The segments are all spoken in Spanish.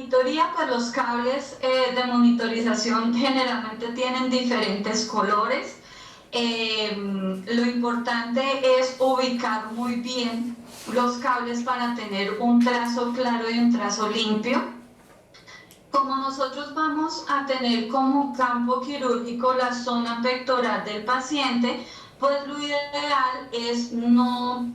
monitoría, pues los cables de monitorización generalmente tienen diferentes colores. Lo importante es ubicar muy bien los cables para tener un trazo claro y un trazo limpio. Como nosotros vamos a tener como campo quirúrgico la zona pectoral del paciente, pues lo ideal es no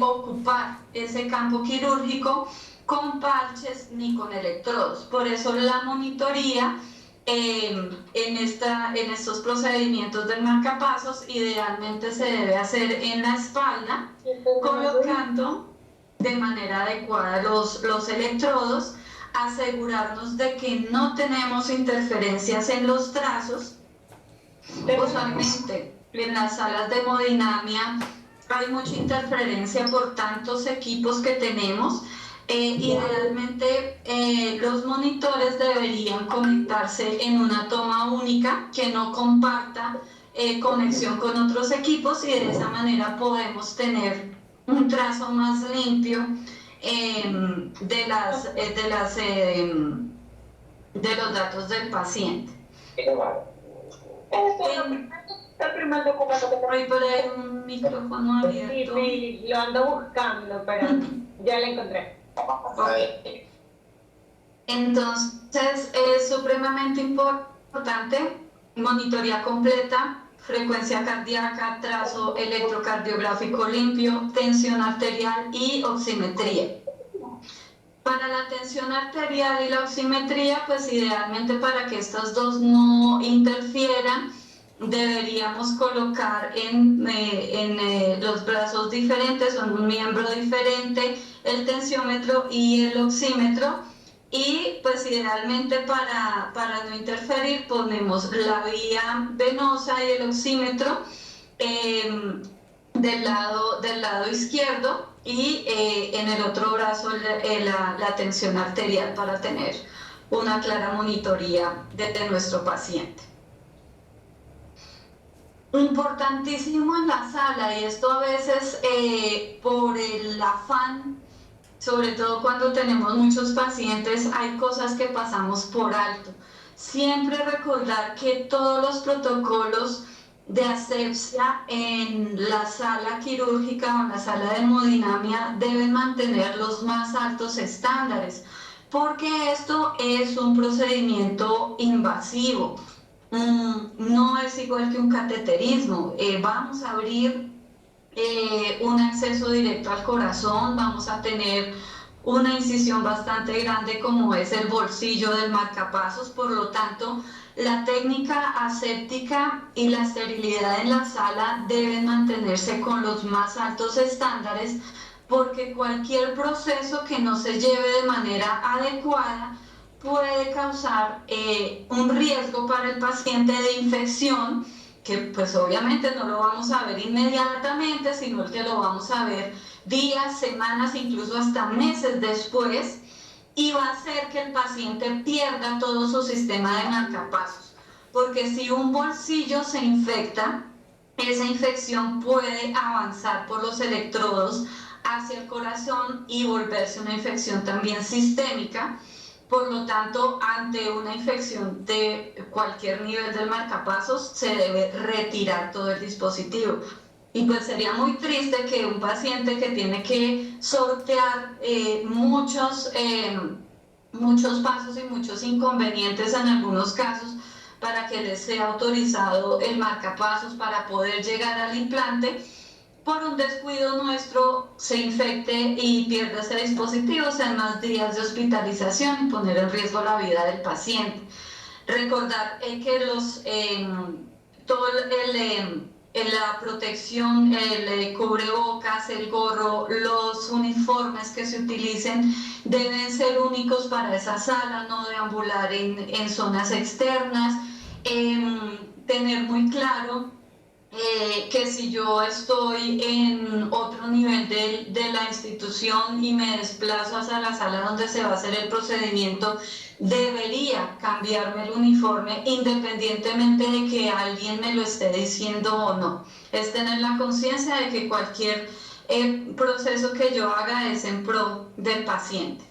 ocupar ese campo quirúrgico con parches ni con electrodos. Por eso la monitoría en estos procedimientos del marcapasos idealmente se debe hacer en la espalda, colocando de manera adecuada los electrodos, asegurarnos de que no tenemos interferencias en los trazos. Usualmente en las salas de hemodinamia hay mucha interferencia por tantos equipos que tenemos. Idealmente los monitores deberían conectarse en una toma única que no comparta conexión con otros equipos, y de esa manera podemos tener un trazo más limpio de los datos del paciente. El primer documento que Hay por ahí un micrófono abierto. Sí, lo ando buscando, pero ya lo encontré. Okay. Entonces es supremamente importante monitoría completa, frecuencia cardíaca, trazo electrocardiográfico limpio, tensión arterial y oximetría. Para la tensión arterial y la oximetría, pues idealmente para que estas dos no interfieran, deberíamos colocar en los brazos diferentes o en un miembro diferente el tensiómetro y el oxímetro, y pues idealmente para no interferir ponemos la vía venosa y el oxímetro del lado izquierdo, y en el otro brazo la tensión arterial para tener una clara monitoría de nuestro paciente. Importantísimo en la sala, y esto a veces por el afán, sobre todo cuando tenemos muchos pacientes, hay cosas que pasamos por alto. Siempre recordar que todos los protocolos de asepsia en la sala quirúrgica o en la sala de hemodinamia deben mantener los más altos estándares, porque esto es un procedimiento invasivo. No es igual que un cateterismo. Vamos a abrir un acceso directo al corazón, vamos a tener una incisión bastante grande como es el bolsillo del marcapasos. Por lo tanto, la técnica aséptica y la esterilidad en la sala deben mantenerse con los más altos estándares, porque cualquier proceso que no se lleve de manera adecuada puede causar un riesgo para el paciente de infección, que pues obviamente no lo vamos a ver inmediatamente, sino que lo vamos a ver días, semanas, incluso hasta meses después, y va a hacer que el paciente pierda todo su sistema de marcapasos, porque si un bolsillo se infecta, esa infección puede avanzar por los electrodos hacia el corazón y volverse una infección también sistémica. Por lo tanto, ante una infección de cualquier nivel del marcapasos, se debe retirar todo el dispositivo. Y pues sería muy triste que un paciente que tiene que sortear muchos pasos y muchos inconvenientes en algunos casos para que les sea autorizado el marcapasos para poder llegar al implante, por un descuido nuestro se infecte y pierda ese dispositivo, sean más días de hospitalización y poner en riesgo la vida del paciente. Recordar que la protección, el cubrebocas, el gorro, los uniformes que se utilicen deben ser únicos para esa sala, no deambular en zonas externas. Tener muy claro que si yo estoy en otro nivel de la institución y me desplazo hacia la sala donde se va a hacer el procedimiento, debería cambiarme el uniforme independientemente de que alguien me lo esté diciendo o no. Es tener la conciencia de que cualquier proceso que yo haga es en pro del paciente.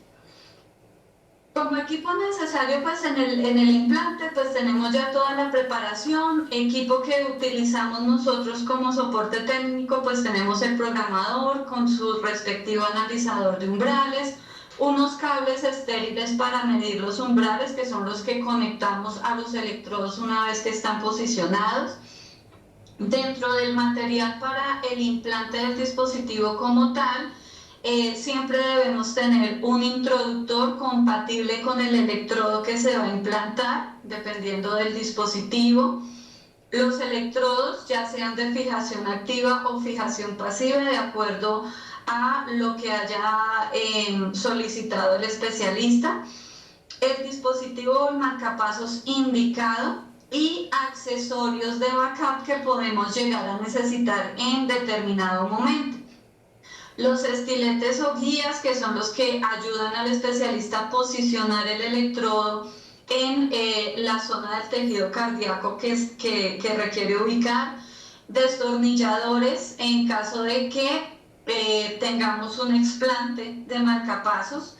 Como equipo necesario pues en el implante pues tenemos ya toda la preparación, equipo que utilizamos nosotros como soporte técnico pues tenemos el programador con su respectivo analizador de umbrales, unos cables estériles para medir los umbrales que son los que conectamos a los electrodos una vez que están posicionados. Dentro del material para el implante del dispositivo como tal, siempre debemos tener un introductor compatible con el electrodo que se va a implantar, dependiendo del dispositivo. Los electrodos, ya sean de fijación activa o fijación pasiva, de acuerdo a lo que haya solicitado el especialista. El dispositivo o el marcapasos indicado y accesorios de backup que podemos llegar a necesitar en determinado momento. Los estiletes o guías, que son los que ayudan al especialista a posicionar el electrodo en la zona del tejido cardíaco que requiere ubicar. Destornilladores en caso de que tengamos un explante de marcapasos.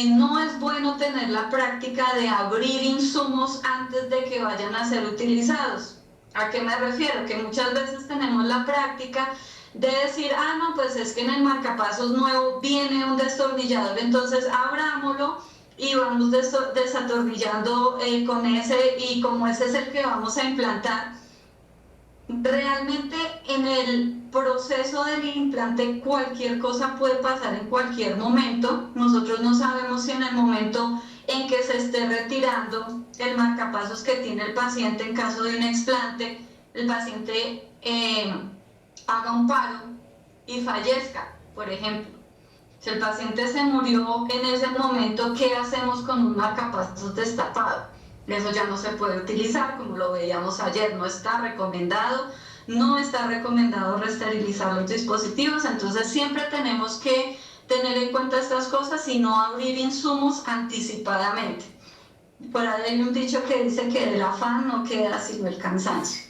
No es bueno tener la práctica de abrir insumos antes de que vayan a ser utilizados. ¿A qué me refiero? Que muchas veces tenemos la práctica de decir, ah, no, pues es que en el marcapasos nuevo viene un destornillador, entonces abrámoslo y vamos desatornillando con ese, y como ese es el que vamos a implantar. Realmente en el proceso del implante cualquier cosa puede pasar en cualquier momento. Nosotros no sabemos si en el momento en que se esté retirando el marcapasos que tiene el paciente en caso de un explante, el paciente haga un paro y fallezca, por ejemplo. Si el paciente se murió en ese momento, ¿qué hacemos con un marcapasos destapado? Eso ya no se puede utilizar, como lo veíamos ayer, no está recomendado reesterilizar los dispositivos, entonces siempre tenemos que tener en cuenta estas cosas y no abrir insumos anticipadamente. Por ahí hay un dicho que dice que del afán no queda sino el cansancio.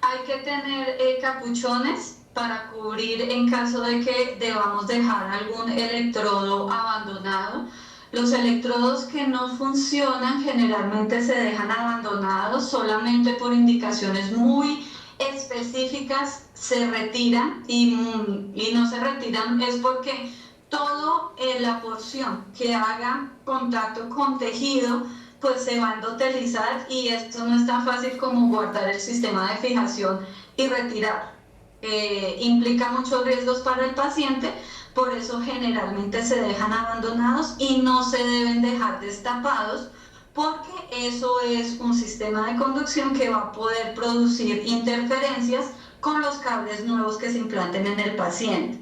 Hay que tener capuchones para cubrir en caso de que debamos dejar algún electrodo abandonado. Los electrodos que no funcionan generalmente se dejan abandonados solamente por indicaciones muy específicas, se retiran y no se retiran es porque toda la porción que haga contacto con tejido pues se va a endotelizar y esto no es tan fácil como guardar el sistema de fijación y retirar. Implica muchos riesgos para el paciente, por eso generalmente se dejan abandonados y no se deben dejar destapados porque eso es un sistema de conducción que va a poder producir interferencias con los cables nuevos que se implanten en el paciente.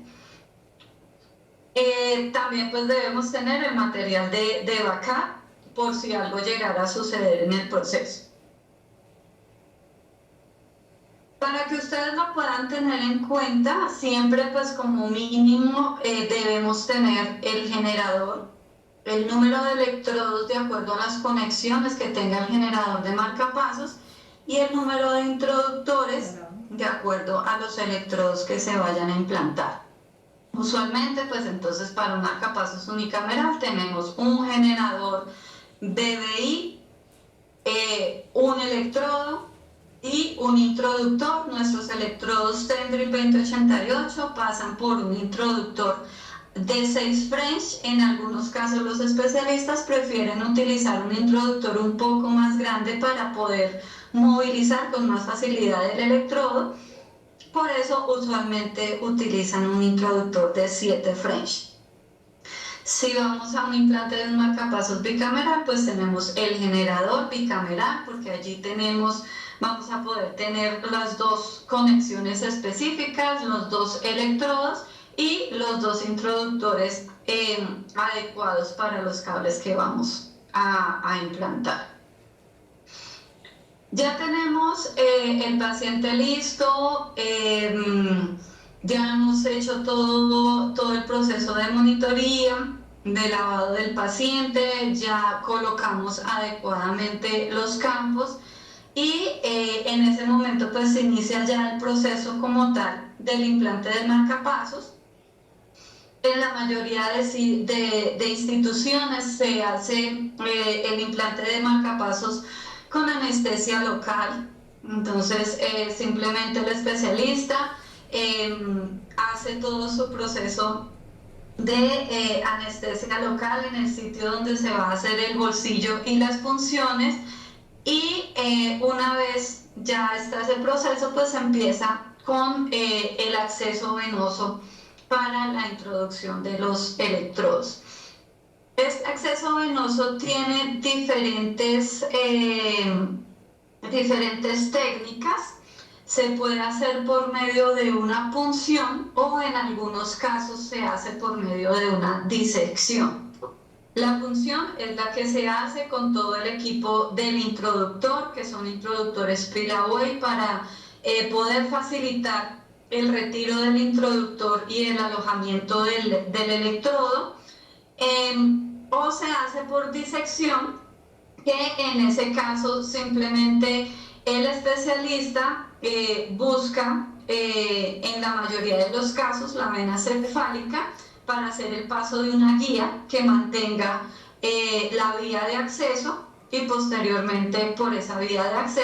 También pues debemos tener el material de backup por si algo llegara a suceder en el proceso. Para que ustedes lo puedan tener en cuenta, siempre pues como mínimo debemos tener el generador, el número de electrodos de acuerdo a las conexiones que tenga el generador de marcapasos y el número de introductores de acuerdo a los electrodos que se vayan a implantar. Usualmente pues entonces para un marcapasos unicameral tenemos un generador DDI, un electrodo y un introductor. Nuestros electrodos Tendril 2088 pasan por un introductor de 6 French. En algunos casos los especialistas prefieren utilizar un introductor un poco más grande para poder movilizar con más facilidad el electrodo. Por eso usualmente utilizan un introductor de 7 French. Si vamos a un implante de un marcapasos bicameral, pues tenemos el generador bicameral, porque allí vamos a poder tener las dos conexiones específicas, los dos electrodos y los dos introductores adecuados para los cables que vamos a implantar. Ya tenemos el paciente listo, ya hemos hecho todo el proceso de monitoría, de lavado del paciente, ya colocamos adecuadamente los campos y en ese momento pues se inicia ya el proceso como tal del implante del marcapasos. En la mayoría de instituciones se hace el implante de marcapasos con anestesia local. Entonces, simplemente el especialista hace todo su proceso de anestesia local en el sitio donde se va a hacer el bolsillo y las punciones. Y una vez ya está ese proceso, pues empieza con el acceso venoso para la introducción de los electrodos. Este acceso venoso tiene diferentes técnicas. Se puede hacer por medio de una punción o en algunos casos se hace por medio de una disección. La punción es la que se hace con todo el equipo del introductor, que son introductores Pillaway, para poder facilitar el retiro del introductor y el alojamiento del electrodo. O se hace por disección, que en ese caso simplemente el especialista busca en la mayoría de los casos la vena cefálica para hacer el paso de una guía que mantenga la vía de acceso y posteriormente por esa vía de acceso